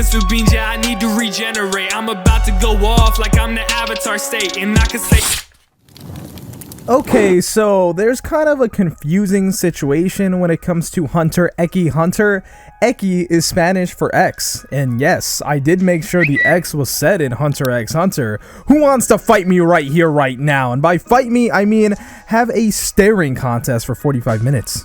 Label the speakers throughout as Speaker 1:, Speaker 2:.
Speaker 1: Mr. Beans, yeah, I need to regenerate. I'm about to go off like I'm the Avatar state, and I can say...
Speaker 2: Okay, so there's kind of a confusing situation when it comes to Hunter Eki Hunter. Eki is Spanish for X, and yes, I did make sure the X was said in Hunter x Hunter. Who wants to fight me right here, right now? And by fight me, I mean have a staring contest for 45 minutes.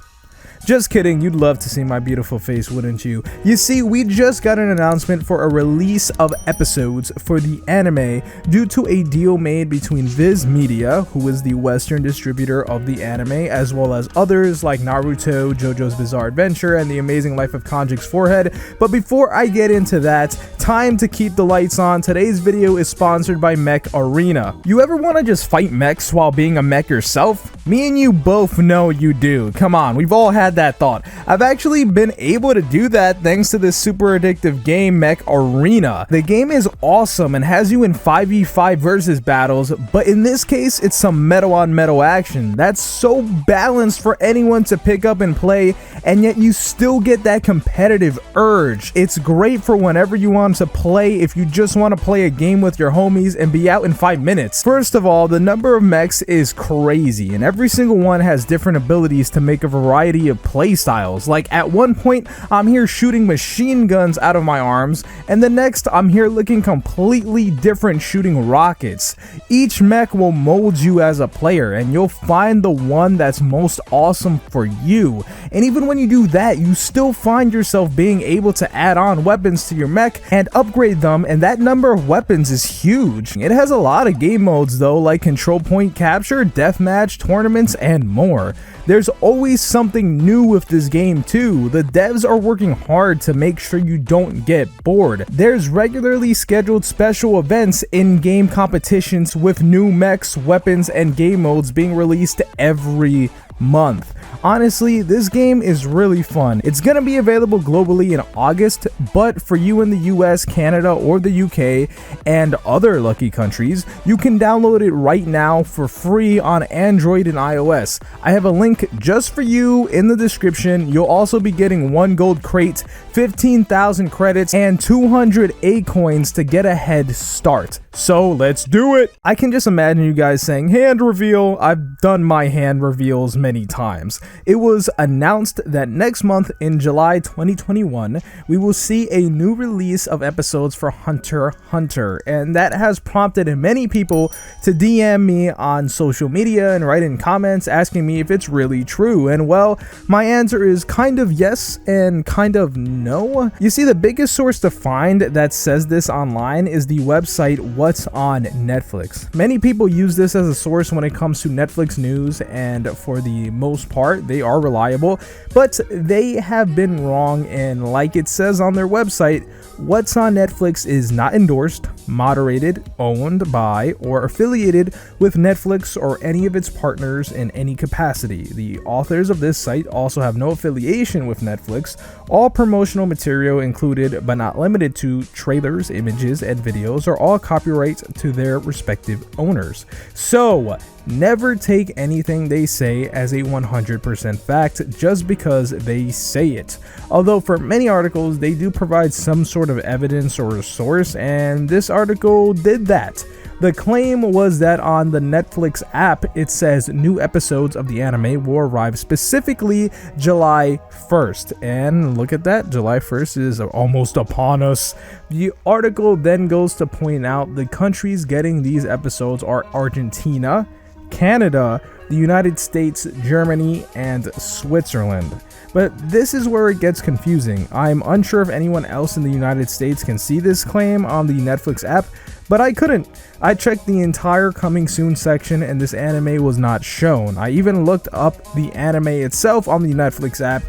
Speaker 2: Just kidding, you'd love to see my beautiful face, wouldn't you? You see, we just got an announcement for a release of episodes for the anime due to a deal made between Viz Media, who is the Western distributor of the anime, as well as others like Naruto, JoJo's Bizarre Adventure, and The Amazing Life of Kanji's Forehead. But before I get into that, time to keep the lights on. Today's video is sponsored by Mech Arena. You ever want to just fight mechs while being a mech yourself? Me and you both know you do. Come on, we've all had that thought. I've actually been able to do that thanks to this super addictive game, Mech Arena. The game is awesome and has you in 5v5 versus battles, but in this case, it's some metal on metal action. That's so balanced for anyone to pick up and play, and yet you still get that competitive urge. It's great for whenever you want to play if you just want to play a game with your homies and be out in 5 minutes. First of all, the number of mechs is crazy, and every single one has different abilities to make a variety of play styles. Like at one point, I'm here shooting machine guns out of my arms, and the next, I'm here looking completely different shooting rockets. Each mech will mold you as a player, and you'll find the one that's most awesome for you. And even when you do that, you still find yourself being able to add on weapons to your mech and upgrade them, and that number of weapons is huge. It has a lot of game modes though, like control point capture, deathmatch, tournaments, and more. There's always something new with this game too. The devs are working hard to make sure you don't get bored. There's regularly scheduled special events, in-game competitions with new mechs, weapons, and game modes being released every month. Honestly, this game is really fun. It's gonna be available globally in August, but for you in the US, Canada, or the UK, and other lucky countries, you can download it right now for free on Android and iOS. I have a link just for you in the description. You'll also be getting 1 gold crate, 15,000 credits, and 200 A coins to get a head start. So let's do it! I can just imagine you guys saying, hand reveal. I've done my hand reveals many times. It was announced that next month in July 2021, we will see a new release of episodes for Hunter x Hunter, and that has prompted many people to DM me on social media and write in comments asking me if it's really true. And well, my answer is kind of yes and kind of no. You see, the biggest source to find that says this online is the website What's on Netflix. Many people use this as a source when it comes to Netflix news, and for the most part they are reliable, but they have been wrong. And like it says on their website, What's on Netflix is not endorsed, moderated, owned by, or affiliated with Netflix or any of its partners in any capacity. The authors of this site also have no affiliation with Netflix. All promotional material included, but not limited to, trailers, images, and videos are all copyright to their respective owners. So never take anything they say as a 100% fact just because they say it. Although for many articles, they do provide some sort of evidence or source, and this article did that. The claim was that on the Netflix app, it says new episodes of the anime will arrive specifically July 1st. And look at that, July 1st is almost upon us. The article then goes to point out the countries getting these episodes are Argentina, Canada, the United States, Germany, and Switzerland. But this is where it gets confusing. I'm unsure if anyone else in the United States can see this claim on the Netflix app, but I couldn't. I checked the entire coming soon section and this anime was not shown. I even looked up the anime itself on the Netflix app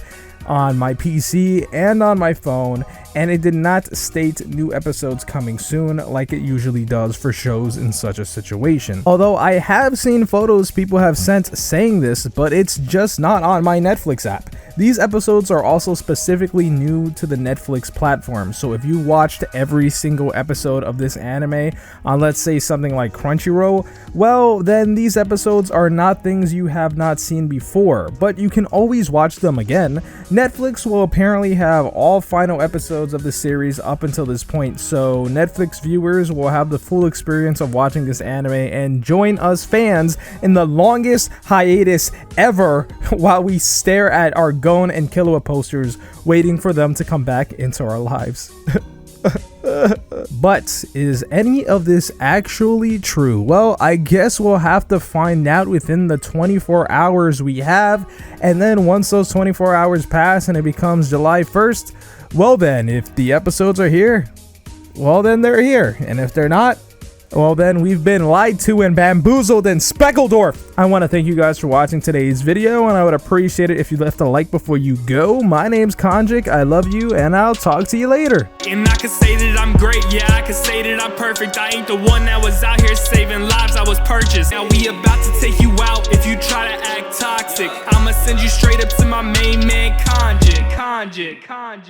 Speaker 2: on my PC and on my phone, and it did not state new episodes coming soon like it usually does for shows in such a situation. Although I have seen photos people have sent saying this, but it's just not on my Netflix app. These episodes are also specifically new to the Netflix platform, so if you watched every single episode of this anime on, let's say, something like Crunchyroll, well, then these episodes are not things you have not seen before, but you can always watch them again. Netflix will apparently have all final episodes of the series up until this point, so Netflix viewers will have the full experience of watching this anime and join us fans in the longest hiatus ever while we stare at our Gon and Killua posters waiting for them to come back into our lives. But is any of this actually true? Well, I guess we'll have to find out within the 24 hours we have, and then once those 24 hours pass and it becomes July 1st, well then, if the episodes are here, well then they're here, and if they're not, well then we've been lied to and bamboozled and Speckledorf. I want to thank you guys for watching today's video, and I would appreciate it if you left a like before you go. My name's Konjik, I love you, and I'll talk to you later.
Speaker 1: And I can say that I'm great, yeah, I can say that I'm perfect. I ain't the one that was out here saving lives, I was purchased. Now we about to take you out if you try to act toxic. I'ma send you straight up to my main man, Konjik.